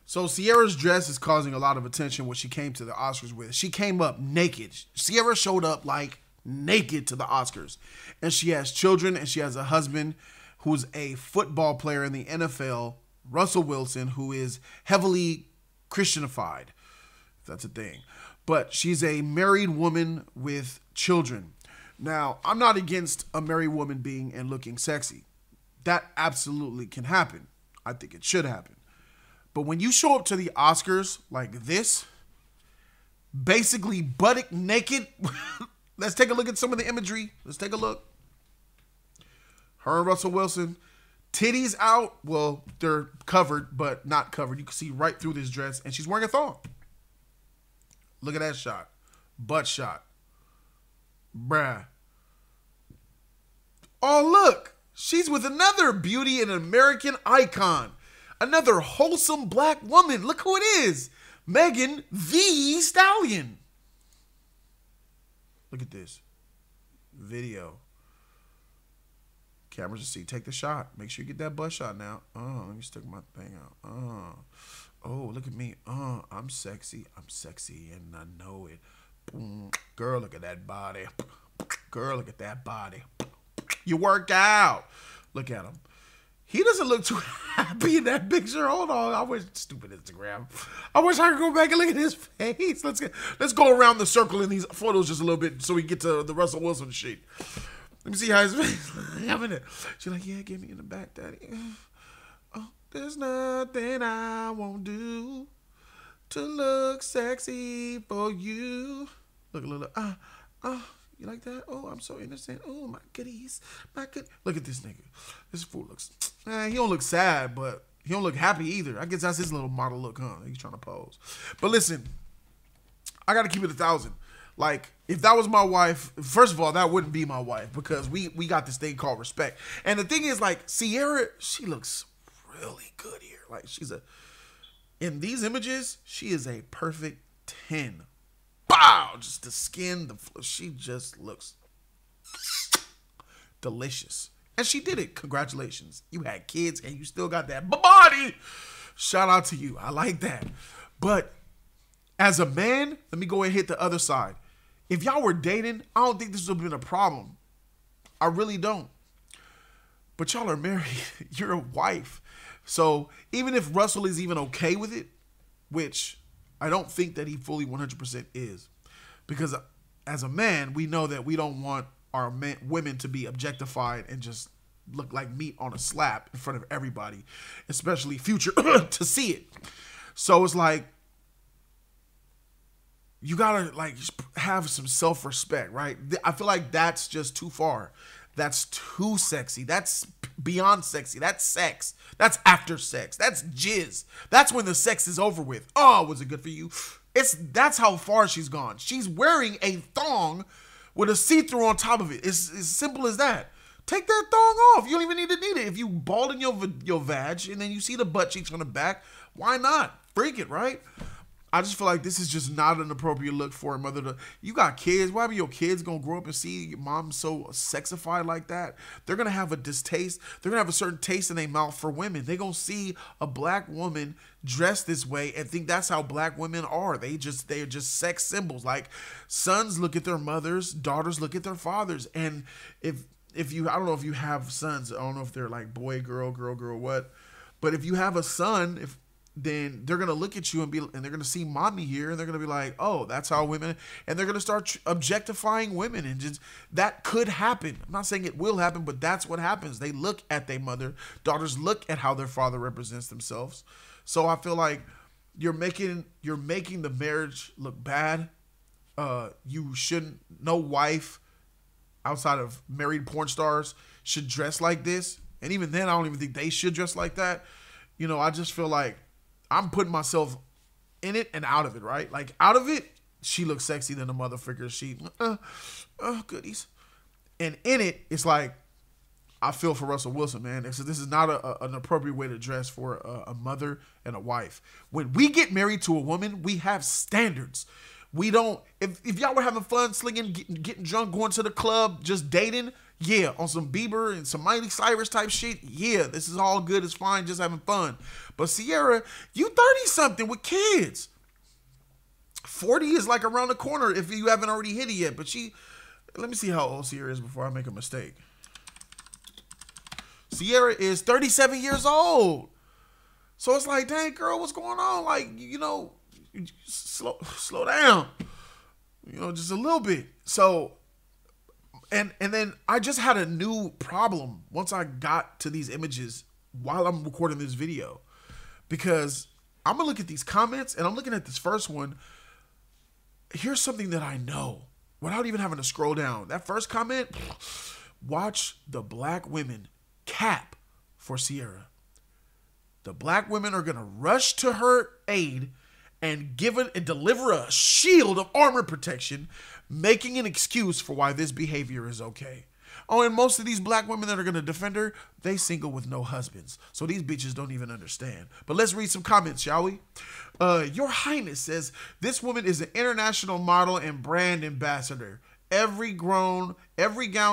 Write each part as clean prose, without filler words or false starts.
So Ciara's dress is causing a lot of attention. What she came to the Oscars with, she came up naked. Ciara showed up like naked to the Oscars, and she has children, and she has a husband who's a football player in the NFL, Russell Wilson, who is heavily Christianified, if that's a thing. But she's a married woman with children. Now, I'm not against a married woman being and looking sexy. That absolutely can happen. I think it should happen. But when you show up to the Oscars like this, basically butt naked, let's take a look at some of the imagery. Let's take a look. Her and Russell Wilson, titties out. Well, they're covered, but not covered. You can see right through this dress, and she's wearing a thong. Look at that shot. Butt shot. Bruh. Oh, look. She's with another beauty and American icon. Another wholesome black woman. Look who it is. Megan Thee Stallion. Look at this. Video. Cameras to see. Take the shot. Make sure you get that butt shot now. Let me stick my thing out. Oh, look at me. I'm sexy. I'm sexy and I know it. Boom. Girl, look at that body. Girl, look at that body. You work out. Look at him. He doesn't look too happy in that picture. Hold on. I wish, stupid Instagram. I wish I could go back and look at his face. Let's go around the circle in these photos just a little bit so we get to the Russell Wilson shit. Let me see how his face. She's like, yeah, get me in the back, daddy. Oh, there's nothing I won't do to look sexy for you. Look a little, you like that? Oh, I'm so innocent. Oh, my goodies. Look at this nigga. This fool looks, he don't look sad, but he don't look happy either. I guess that's his little model look, huh? He's trying to pose. But listen, I got to keep it 1,000. Like, if that was my wife, first of all, that wouldn't be my wife because we got this thing called respect. And the thing is, like, Ciara, she looks really good here. Like, in these images, she is a perfect 10. Bow! Just the skin, she just looks delicious. And she did it. Congratulations. You had kids and you still got that body. Shout out to you. I like that. But as a man, let me go and hit the other side. If y'all were dating, I don't think this would have been a problem. I really don't. But y'all are married. You're a wife. So even if Russell is even okay with it, which I don't think that he fully 100% is, because as a man, we know that we don't want our women to be objectified and just look like meat on a slab in front of everybody, especially Future, to see it. So it's like, you gotta like have some self-respect, right? I feel like that's just too far. That's too sexy. That's beyond sexy. That's sex. That's after sex. That's jizz. That's when the sex is over with. Oh, was it good for you? That's how far she's gone. She's wearing a thong with a see-through on top of it. It's as simple as that. Take that thong off. You don't even need it. If you bald in your vag and then you see the butt cheeks on the back, why not? Freak it, right? I just feel like this is just not an appropriate look for a mother to. You got kids. Why are your kids gonna grow up and see your mom so sexified like that? They're gonna have a distaste. They're gonna have a certain taste in their mouth for women. They're gonna see a black woman dressed this way and think that's how black women are. They're just sex symbols. Like, sons look at their mothers, daughters look at their fathers. And if you, I don't know if you have sons. I don't know if they're like boy, girl, what. But if you have a son, then they're going to look at you and they're going to see mommy here and they're going to be like, oh, that's how women, and they're going to start objectifying women, and just, that could happen. I'm not saying it will happen, but that's what happens. They look at their mother, daughters look at how their father represents themselves. So I feel like you're making the marriage look bad. You shouldn't, no wife outside of married porn stars should dress like this. And even then, I don't even think they should dress like that. You know, I just feel like I'm putting myself in it and out of it, right? Like, out of it, she looks sexy than a mother figure. She, goodies. And in it, it's like, I feel for Russell Wilson, man. This is not an appropriate way to dress for a mother and a wife. When we get married to a woman, we have standards. We don't, if y'all were having fun, slinging, getting drunk, going to the club, just dating, Yeah, on some Bieber and some Miley Cyrus type shit. Yeah, this is all good. It's fine. Just having fun. But Ciara, you 30 something with kids. 40 is like around the corner if you haven't already hit it yet. But let me see how old Ciara is before I make a mistake. Ciara is 37 years old. So it's like, dang, girl, what's going on? Like, slow down. Just a little bit. So, and then I just had a new problem once I got to these images while I'm recording this video. Because I'm going to look at these comments, and I'm looking at this first one. Here's something that I know without even having to scroll down. That first comment, watch the black women cap for Ciara. The black women are going to rush to her aid and deliver a shield of armor protection, making an excuse for why this behavior is okay. Oh, and most of these black women that are going to defend her, they single with no husbands. So these bitches don't even understand. But let's read some comments, shall we? Your Highness says, this woman is an international model and brand ambassador. Every gown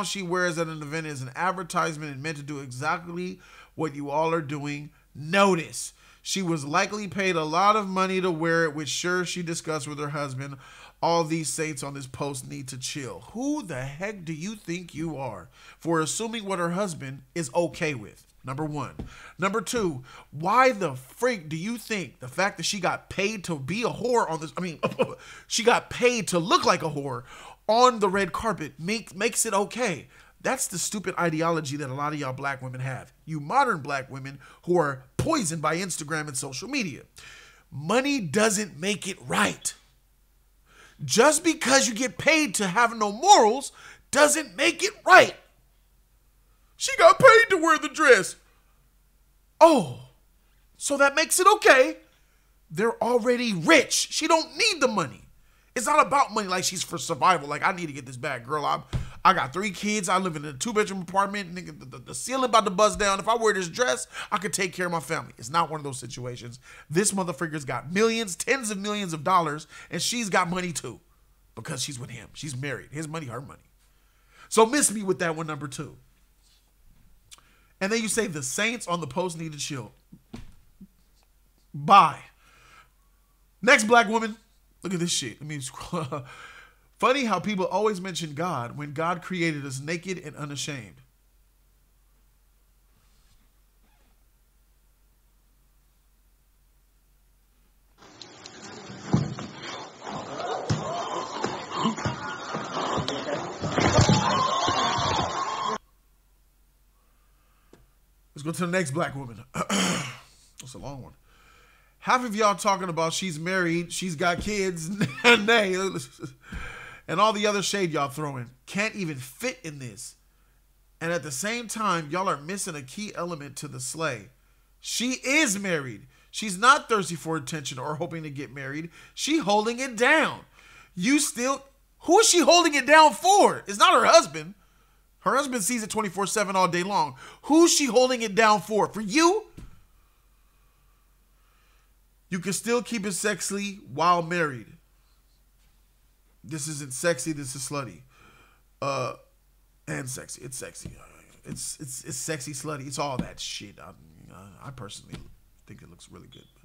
she wears at an event is an advertisement and meant to do exactly what you all are doing. Notice, she was likely paid a lot of money to wear it, which sure she discussed with her husband. All these saints on this post need to chill. Who the heck do you think you are for assuming what her husband is okay with? Number one. Number two, why the freak do you think the fact that she got paid to be a whore on this, she got paid to look like a whore on the red carpet makes it okay? That's the stupid ideology that a lot of y'all black women have. You modern black women who are poisoned by Instagram and social media. Money doesn't make it right. Just because you get paid to have no morals doesn't make it right. She got paid to wear the dress. Oh, so that makes it okay. They're already rich. She don't need the money. It's not about money like she's for survival. Like, I need to get this bag, girl. I got 3 kids. I live in a 2-bedroom apartment. Nigga, the ceiling about to buzz down. If I wear this dress, I could take care of my family. It's not one of those situations. This motherfucker's got millions, tens of millions of dollars, and she's got money too because she's with him. She's married. His money, her money. So miss me with that one, number 2. And then you say the saints on the post need to chill. Bye. Next black woman. Look at this shit. I mean, funny how people always mention God when God created us naked and unashamed. Let's go to the next black woman. That's a long one. Half of y'all talking about she's married, she's got kids, and all the other shade y'all throwing can't even fit in this. And at the same time, y'all are missing a key element to the slay. She is married. She's not thirsty for attention or hoping to get married. She holding it down. Who is she holding it down for? It's not her husband. Her husband sees it 24/7 all day long. Who's she holding it down for? For you? You can still keep it sexy while married. This isn't sexy. This is slutty. And sexy. It's sexy. It's sexy, slutty. It's all that shit. I personally think it looks really good. But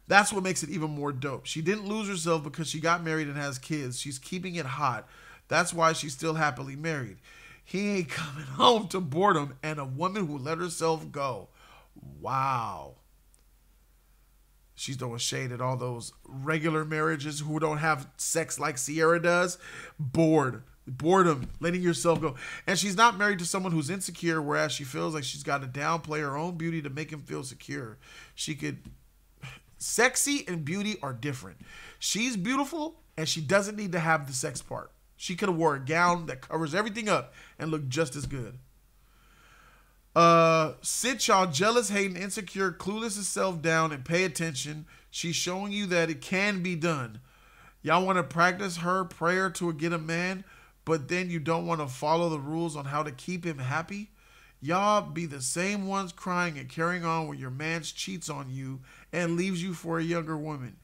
that's what makes it even more dope. She didn't lose herself because she got married and has kids. She's keeping it hot. That's why she's still happily married. He ain't coming home to boredom and a woman who let herself go. Wow. She's throwing shade at all those regular marriages who don't have sex like Ciara does. Boredom, letting yourself go. And she's not married to someone who's insecure, whereas she feels like she's got to downplay her own beauty to make him feel secure. Sexy and beauty are different. She's beautiful and she doesn't need to have the sex part. She could have wore a gown that covers everything up and looked just as good. Sit y'all jealous, hating, insecure, clueless herself down and pay attention. She's showing you that it can be done. Y'all want to practice her prayer to get a man, but then you don't want to follow the rules on how to keep him happy. Y'all be the same ones crying and carrying on when your man cheats on you and leaves you for a younger woman.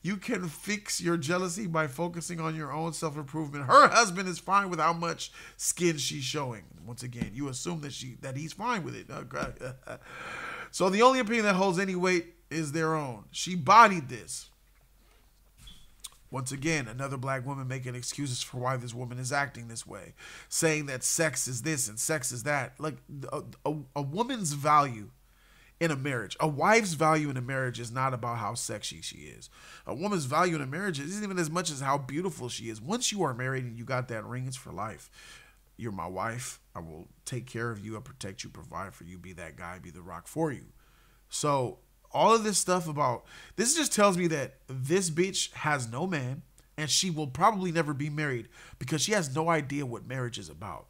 You can fix your jealousy by focusing on your own self-improvement. Her husband is fine with how much skin she's showing. Once again, you assume that he's fine with it. So the only opinion that holds any weight is their own. She bodied this. Once again, another black woman making excuses for why this woman is acting this way, saying that sex is this and sex is that. Like a woman's value in a marriage, a wife's value in a marriage is not about how sexy she is. A woman's value in a marriage isn't even as much as how beautiful she is. Once you are married and you got that ring, it's for life. You're my wife. I will take care of you. I'll protect you, provide for you, be that guy, be the rock for you. So all of this stuff about, this just tells me that this bitch has no man and she will probably never be married because she has no idea what marriage is about.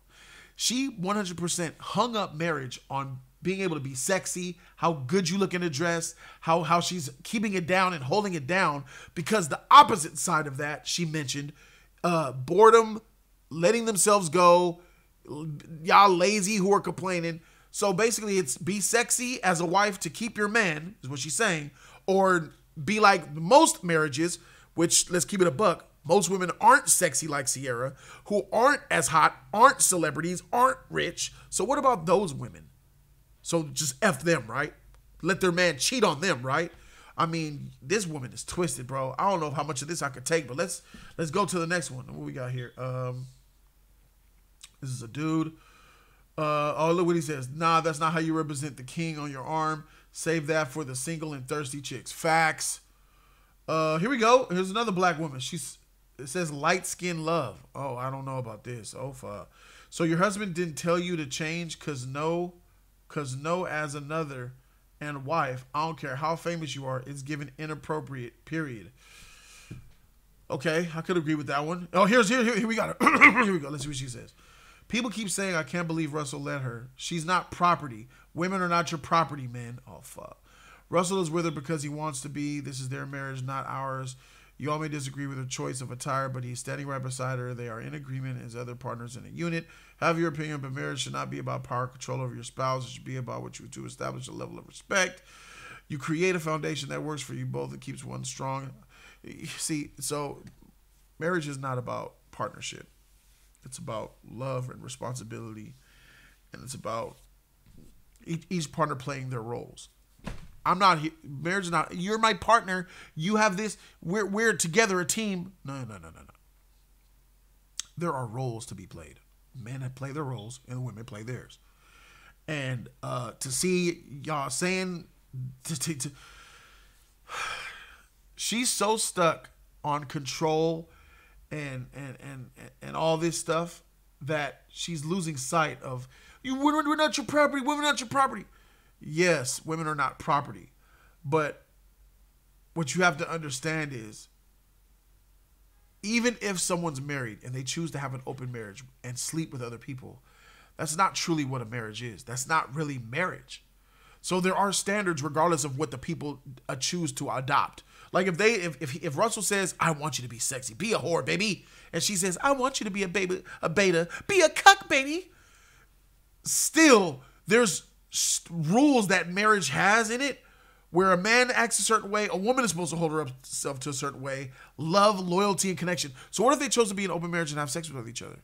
She 100% hung up marriage on being able to be sexy, how good you look in a dress, how she's keeping it down and holding it down, because the opposite side of that, she mentioned, boredom, letting themselves go, y'all lazy who are complaining. So basically it's be sexy as a wife to keep your man, is what she's saying, or be like most marriages, which, let's keep it a buck, most women aren't sexy like Ciara, who aren't as hot, aren't celebrities, aren't rich. So what about those women? So just F them, right? Let their man cheat on them, right? I mean, this woman is twisted, bro. I don't know how much of this I could take, but let's go to the next one. What we got here? This is a dude. Oh, look what he says. Nah, that's not how you represent the king on your arm. Save that for the single and thirsty chicks. Facts. Here we go. Here's another black woman. It says light skin love. Oh, I don't know about this. Oh, fuck. So your husband didn't tell you to change cause no as another and wife, I don't care how famous you are, it's given inappropriate, period. Okay, I could agree with that one. Oh, here we got it. Here we go. Let's see what she says. People keep saying, I can't believe Russell let her. She's not property. Women are not your property, man. Oh, fuck. Russell is with her because he wants to be. This is their marriage, not ours. You all may disagree with her choice of attire, but he's standing right beside her. They are in agreement as other partners in a unit. Have your opinion, but marriage should not be about power control over your spouse. It should be about what you do to establish a level of respect. You create a foundation that works for you both and keeps one strong. See, so marriage is not about partnership. It's about love and responsibility, and it's about each partner playing their roles. I'm not here. Marriage is not, you're my partner. You have this. We're together, a team. No. There are roles to be played. Men play their roles and women play theirs. And to see y'all saying, she's so stuck on control and all this stuff that she's losing sight of, we're not your property. Women are not your property. Yes, women are not property. But what you have to understand is, even if someone's married and they choose to have an open marriage and sleep with other people, that's not truly what a marriage is. That's not really marriage. So there are standards regardless of what the people choose to adopt. Like if Russell says, I want you to be sexy, be a whore, baby. And she says, I want you to be a beta, be a cuck, baby. Still, there's rules that marriage has in it, where a man acts a certain way, a woman is supposed to hold herself to a certain way, love, loyalty, and connection. So what if they chose to be in open marriage and have sex with each other?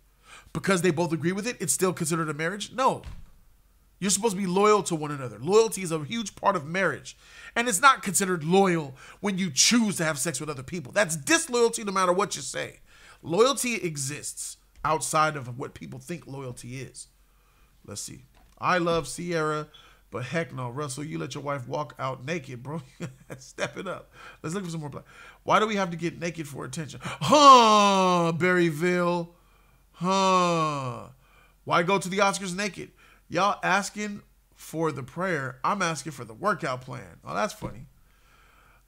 Because they both agree with it, it's still considered a marriage? No. You're supposed to be loyal to one another. Loyalty is a huge part of marriage. And it's not considered loyal when you choose to have sex with other people. That's disloyalty no matter what you say. Loyalty exists outside of what people think loyalty is. Let's see. I love Ciara, but heck no, Russell, you let your wife walk out naked, bro. Step it up. Let's look for some more black. Why do we have to get naked for attention? Huh, Berryville. Huh. Why go to the Oscars naked? Y'all asking for the prayer. I'm asking for the workout plan. Oh, that's funny.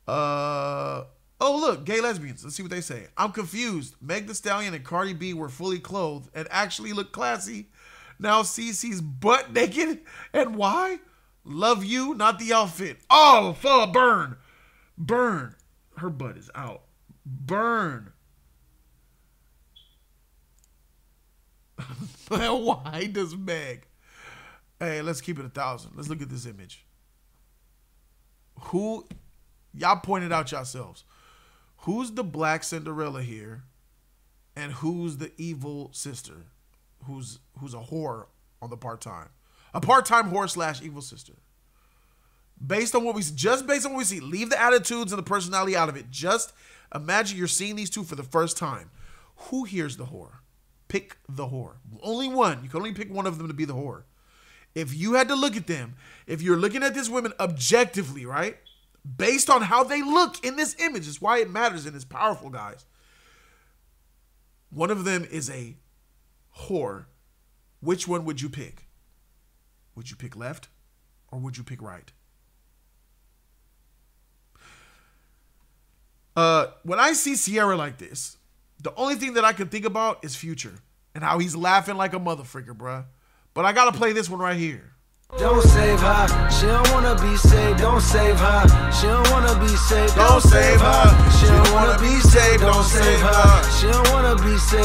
Oh, look, gay lesbians. Let's see what they say. I'm confused. Meg Thee Stallion and Cardi B were fully clothed and actually look classy. Now Cece's butt naked. And why? Love you, not the outfit. Oh, fuck, burn. Burn. Her butt is out. Burn. Why does Meg? Hey, let's keep it 1,000. Let's look at this image. Who, y'all pointed out yourselves. Who's the black Cinderella here, and who's the evil sister, who's a whore on the part-time, a part-time whore / evil sister? Based on what we see, leave the attitudes and the personality out of it. Just imagine you're seeing these two for the first time. Who here's the whore? Pick the whore. Only one. You can only pick one of them to be the whore. If you had to look at them, if you're looking at these women objectively, right? Based on how they look in this image, is why it matters and it's powerful, guys. One of them is a whore. Which one would you pick? Would you pick left or would you pick right? When I see Ciara like this, the only thing that I can think about is Future and how he's laughing like a motherfucker, bruh. But I gotta play this one right here. Don't save her. She don't wanna be saved. Don't save her. She don't wanna be saved. Don't save her. She don't wanna be saved. Don't save her. She don't wanna be saved.